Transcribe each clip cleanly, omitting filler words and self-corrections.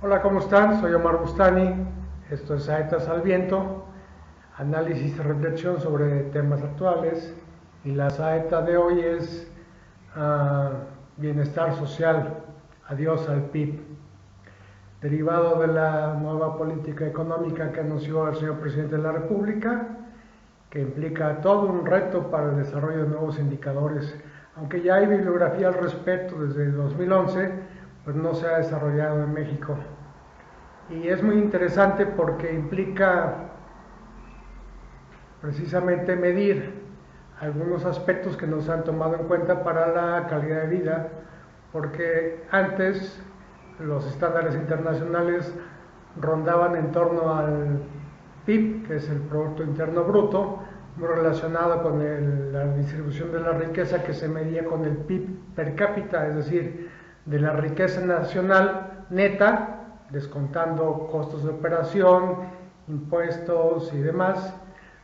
Hola, ¿cómo están? Soy Omar Bustani, esto es Saetas al Viento, análisis y reflexión sobre temas actuales, y la saeta de hoy es bienestar social, adiós al PIB, derivado de la nueva política económica que anunció el señor presidente de la República, que implica todo un reto para el desarrollo de nuevos indicadores. Aunque ya hay bibliografía al respecto desde el 2011, pues no se ha desarrollado en México. Y es muy interesante porque implica precisamente medir algunos aspectos que no se han tomado en cuenta para la calidad de vida, porque antes los estándares internacionales rondaban en torno al PIB, que es el Producto Interno Bruto, muy relacionado con la distribución de la riqueza, que se medía con el PIB per cápita, es decir, de la riqueza nacional neta, descontando costos de operación, impuestos y demás,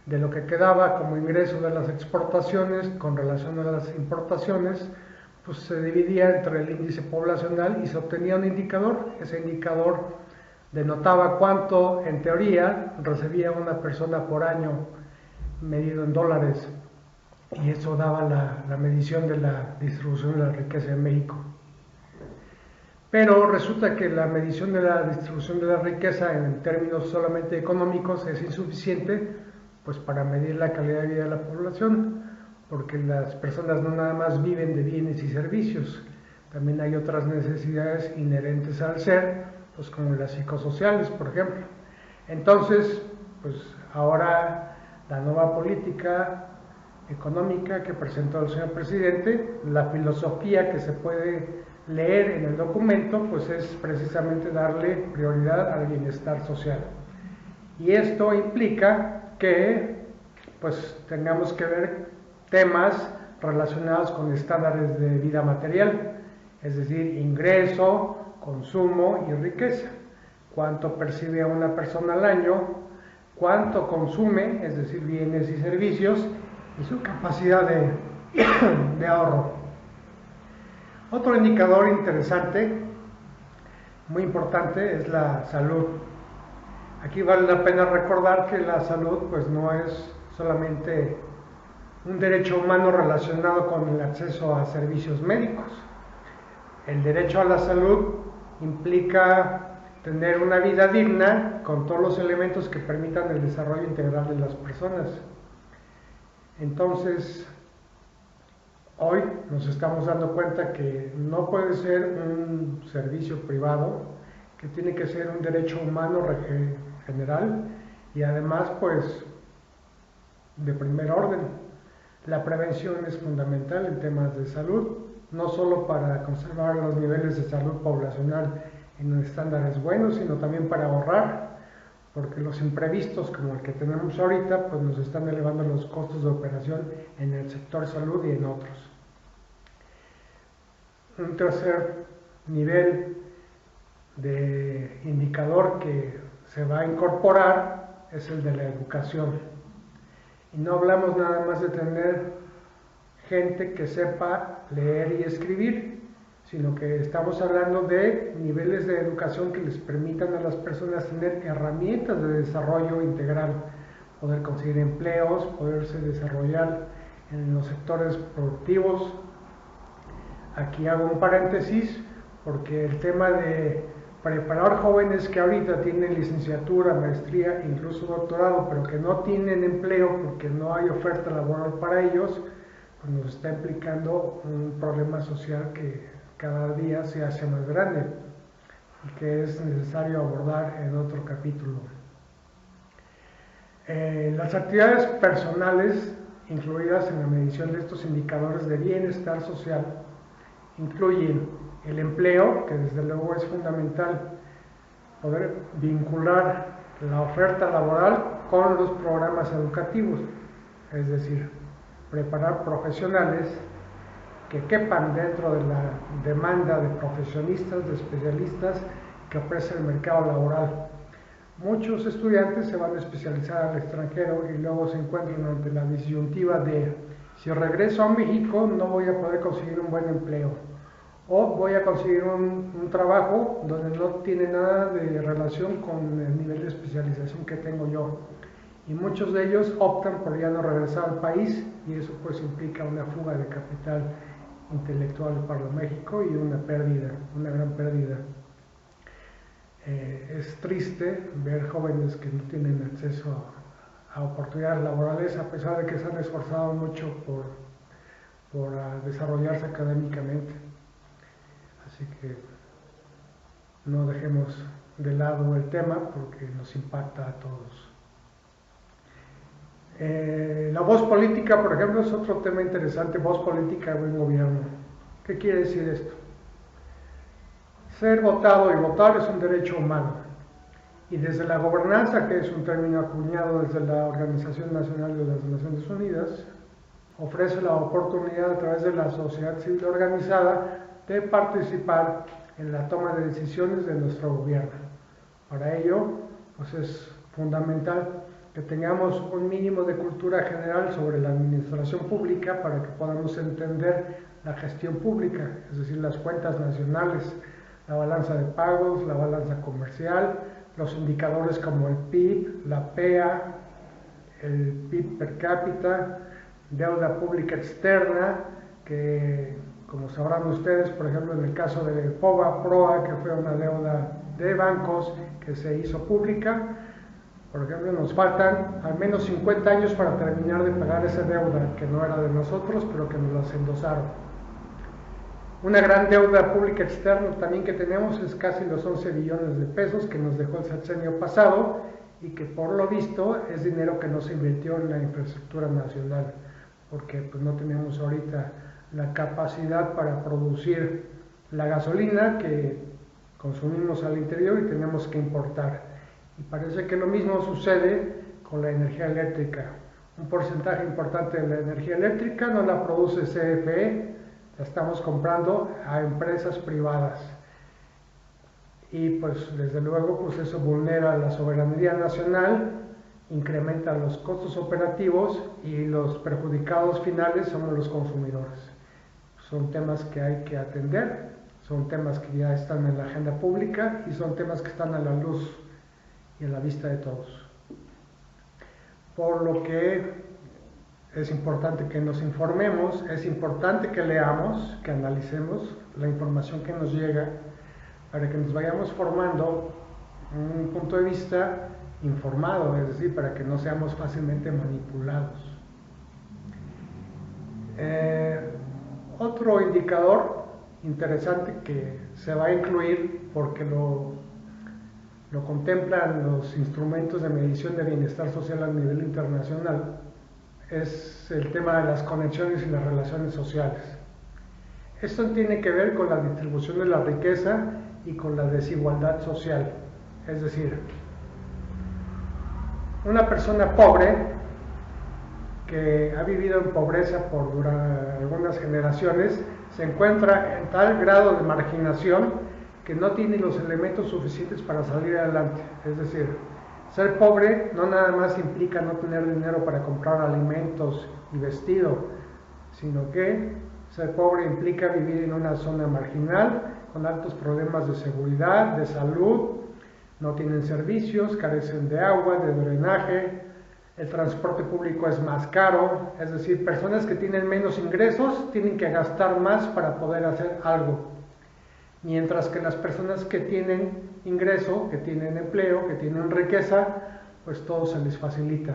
de lo que quedaba como ingreso de las exportaciones con relación a las importaciones, pues se dividía entre el índice poblacional y se obtenía un indicador. Ese indicador denotaba cuánto, en teoría, recibía una persona por año medido en dólares, y eso daba la medición de la distribución de la riqueza en México. Pero resulta que la medición de la distribución de la riqueza en términos solamente económicos es insuficiente, pues para medir la calidad de vida de la población, porque las personas no nada más viven de bienes y servicios, también hay otras necesidades inherentes al ser, pues como las psicosociales, por ejemplo. Entonces, pues ahora la nueva política económica que presentó el señor presidente, la filosofía que se puede leer en el documento, pues es precisamente darle prioridad al bienestar social. Y esto implica que pues tengamos que ver temas relacionados con estándares de vida material, es decir, ingreso, consumo y riqueza. Cuánto percibe una persona al año, cuánto consume, es decir, bienes y servicios, y su capacidad de ahorro. Otro indicador interesante, muy importante, es la salud. Aquí vale la pena recordar que la salud pues no es solamente un derecho humano relacionado con el acceso a servicios médicos. El derecho a la salud implica tener una vida digna con todos los elementos que permitan el desarrollo integral de las personas. Entonces, hoy nos estamos dando cuenta que no puede ser un servicio privado, que tiene que ser un derecho humano general, y además pues de primer orden. La prevención es fundamental en temas de salud, no solo para conservar los niveles de salud poblacional en estándares buenos, sino también para ahorrar, porque los imprevistos como el que tenemos ahorita pues nos están elevando los costos de operación en el sector salud y en otros. Un tercer nivel de indicador que se va a incorporar es el de la educación. Y no hablamos nada más de tener gente que sepa leer y escribir, sino que estamos hablando de niveles de educación que les permitan a las personas tener herramientas de desarrollo integral, poder conseguir empleos, poderse desarrollar en los sectores productivos. Aquí hago un paréntesis porque el tema de preparar jóvenes que ahorita tienen licenciatura, maestría, incluso doctorado, pero que no tienen empleo porque no hay oferta laboral para ellos, pues nos está implicando un problema social que cada día se hace más grande y que es necesario abordar en otro capítulo. Las actividades personales incluidas en la medición de estos indicadores de bienestar social incluyen el empleo, que desde luego es fundamental poder vincular la oferta laboral con los programas educativos, es decir, preparar profesionales que quepan dentro de la demanda de profesionistas, de especialistas que ofrece el mercado laboral. Muchos estudiantes se van a especializar al extranjero y luego se encuentran ante la disyuntiva de si regreso a México no voy a poder conseguir un buen empleo, o voy a conseguir un trabajo donde no tiene nada de relación con el nivel de especialización que tengo yo. Y muchos de ellos optan por ya no regresar al país y eso pues implica una fuga de capital intelectual para México y una pérdida, una gran pérdida. Es triste ver jóvenes que no tienen acceso a oportunidades laborales a pesar de que se han esforzado mucho por desarrollarse académicamente. Así que no dejemos de lado el tema porque nos impacta a todos. La voz política, por ejemplo, es otro tema interesante, voz política de buen gobierno. ¿Qué quiere decir esto? Ser votado y votar es un derecho humano. Y desde la gobernanza, que es un término acuñado desde la Organización Nacional de las Naciones Unidas, ofrece la oportunidad a través de la sociedad civil organizada de participar en la toma de decisiones de nuestro gobierno. Para ello, pues es fundamental que tengamos un mínimo de cultura general sobre la administración pública para que podamos entender la gestión pública, es decir, las cuentas nacionales, la balanza de pagos, la balanza comercial, los indicadores como el PIB, la PEA, el PIB per cápita, deuda pública externa, que como sabrán ustedes, por ejemplo, en el caso de POBA-PROA, que fue una deuda de bancos que se hizo pública, por ejemplo, nos faltan al menos 50 años para terminar de pagar esa deuda que no era de nosotros, pero que nos las endosaron. Una gran deuda pública externa también que tenemos es casi los 11 billones de pesos que nos dejó el sexenio pasado y que por lo visto es dinero que no se invirtió en la infraestructura nacional, porque pues, no tenemos ahorita la capacidad para producir la gasolina que consumimos al interior y tenemos que importar. Y parece que lo mismo sucede con la energía eléctrica. Un porcentaje importante de la energía eléctrica no la produce CFE, la estamos comprando a empresas privadas. Y pues desde luego pues eso vulnera la soberanía nacional, incrementa los costos operativos y los perjudicados finales somos los consumidores. Son temas que hay que atender, son temas que ya están en la agenda pública y son temas que están a la luz y a la vista de todos. Por lo que es importante que nos informemos, es importante que leamos, que analicemos la información que nos llega para que nos vayamos formando un punto de vista informado, es decir, para que no seamos fácilmente manipulados. Otro indicador interesante que se va a incluir porque lo contemplan los instrumentos de medición de bienestar social a nivel internacional es el tema de las conexiones y las relaciones sociales. Esto tiene que ver con la distribución de la riqueza y con la desigualdad social. Es decir, una persona pobre que ha vivido en pobreza por algunas generaciones se encuentra en tal grado de marginación que no tiene los elementos suficientes para salir adelante. Es decir, ser pobre no nada más implica no tener dinero para comprar alimentos y vestido, sino que ser pobre implica vivir en una zona marginal con altos problemas de seguridad, de salud, no tienen servicios, carecen de agua, de drenaje, el transporte público es más caro, es decir, personas que tienen menos ingresos tienen que gastar más para poder hacer algo. Mientras que las personas que tienen ingreso, que tienen empleo, que tienen riqueza, pues todo se les facilita.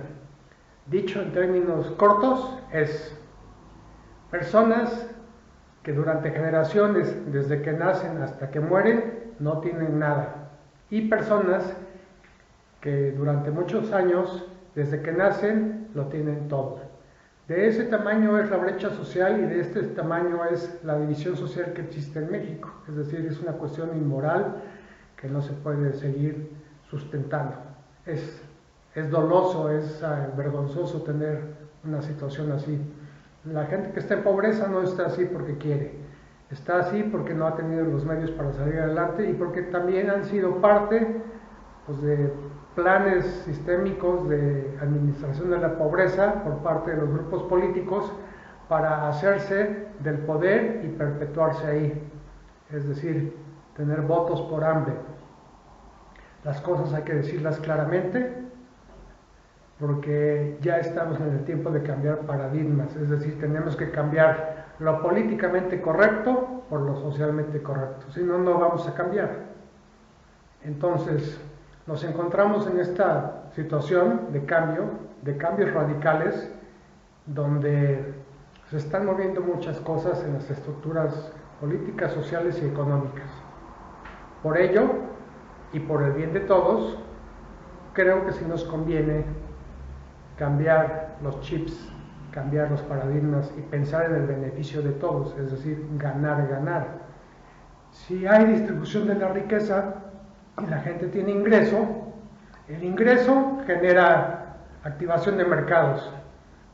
Dicho en términos cortos, es personas que durante generaciones, desde que nacen hasta que mueren, no tienen nada. Y personas que durante muchos años, desde que nacen, lo tienen todo. De ese tamaño es la brecha social y de este tamaño es la división social que existe en México. Es decir, es una cuestión inmoral que no se puede seguir sustentando. Es doloso, es vergonzoso tener una situación así. La gente que está en pobreza no está así porque quiere. Está así porque no ha tenido los medios para salir adelante y porque también han sido parte pues, de planes sistémicos de administración de la pobreza por parte de los grupos políticos para hacerse del poder y perpetuarse ahí. es decir, tener votos por hambre. Las cosas hay que decirlas claramente, porque ya estamos en el tiempo de cambiar paradigmas, es decir, tenemos que cambiar lo políticamente correcto por lo socialmente correcto, si no, no vamos a cambiar. Entonces, nos encontramos en esta situación de cambio, de cambios radicales, donde se están moviendo muchas cosas en las estructuras políticas, sociales y económicas. Por ello, y por el bien de todos, creo que sí nos conviene cambiar los chips, cambiar los paradigmas y pensar en el beneficio de todos, es decir, ganar, ganar. Si hay distribución de la riqueza y la gente tiene ingreso, el ingreso genera activación de mercados,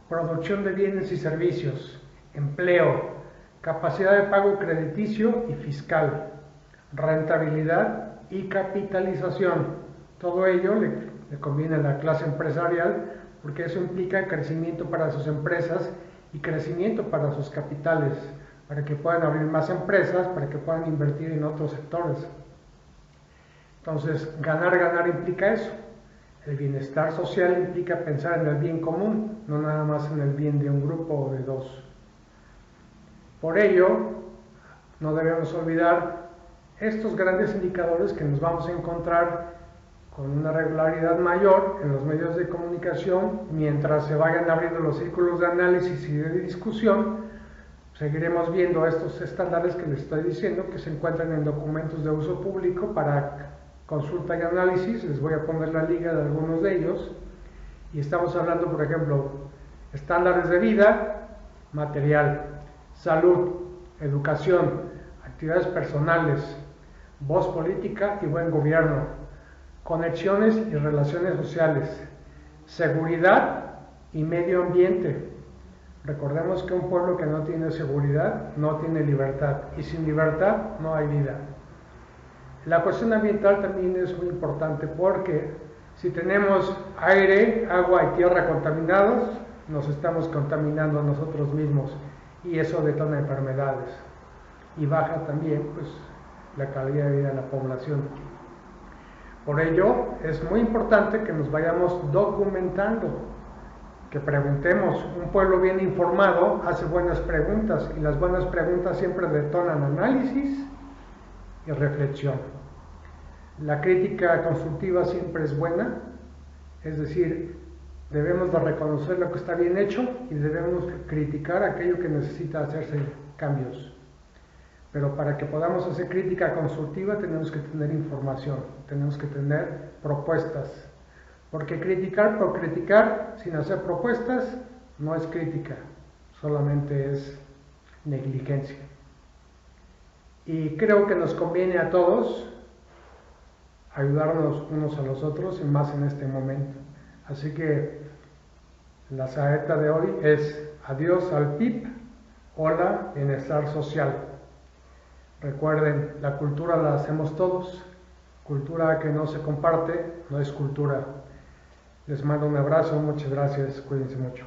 producción de bienes y servicios, empleo, capacidad de pago crediticio y fiscal, rentabilidad y capitalización. Todo ello le conviene a la clase empresarial porque eso implica crecimiento para sus empresas y crecimiento para sus capitales, para que puedan abrir más empresas, para que puedan invertir en otros sectores. Entonces, ganar, ganar implica eso. El bienestar social implica pensar en el bien común, no nada más en el bien de un grupo o de dos. Por ello, no debemos olvidar estos grandes indicadores que nos vamos a encontrar con una regularidad mayor en los medios de comunicación. Mientras se vayan abriendo los círculos de análisis y de discusión, seguiremos viendo estos estándares que les estoy diciendo, que se encuentran en documentos de uso público para consulta y análisis. Les voy a poner la liga de algunos de ellos. Y estamos hablando, por ejemplo, estándares de vida, material, salud, educación, actividades personales, voz política y buen gobierno, conexiones y relaciones sociales, seguridad y medio ambiente. Recordemos que un pueblo que no tiene seguridad no tiene libertad, y sin libertad no hay vida. La cuestión ambiental también es muy importante, porque si tenemos aire, agua y tierra contaminados, nos estamos contaminando a nosotros mismos, y eso detona enfermedades y baja también pues la calidad de vida de la población. Por ello es muy importante que nos vayamos documentando, que preguntemos. Un pueblo bien informado hace buenas preguntas, y las buenas preguntas siempre detonan análisis y reflexión. La crítica constructiva siempre es buena, es decir, debemos de reconocer lo que está bien hecho y debemos criticar aquello que necesita hacerse cambios. Pero para que podamos hacer crítica constructiva tenemos que tener información, tenemos que tener propuestas. Porque criticar por criticar sin hacer propuestas no es crítica, solamente es negligencia. Y creo que nos conviene a todos ayudarnos unos a los otros, y más en este momento. Así que la saeta de hoy es: adiós al PIB, hola bienestar social. Recuerden, la cultura la hacemos todos. Cultura que no se comparte no es cultura. Les mando un abrazo, muchas gracias, cuídense mucho.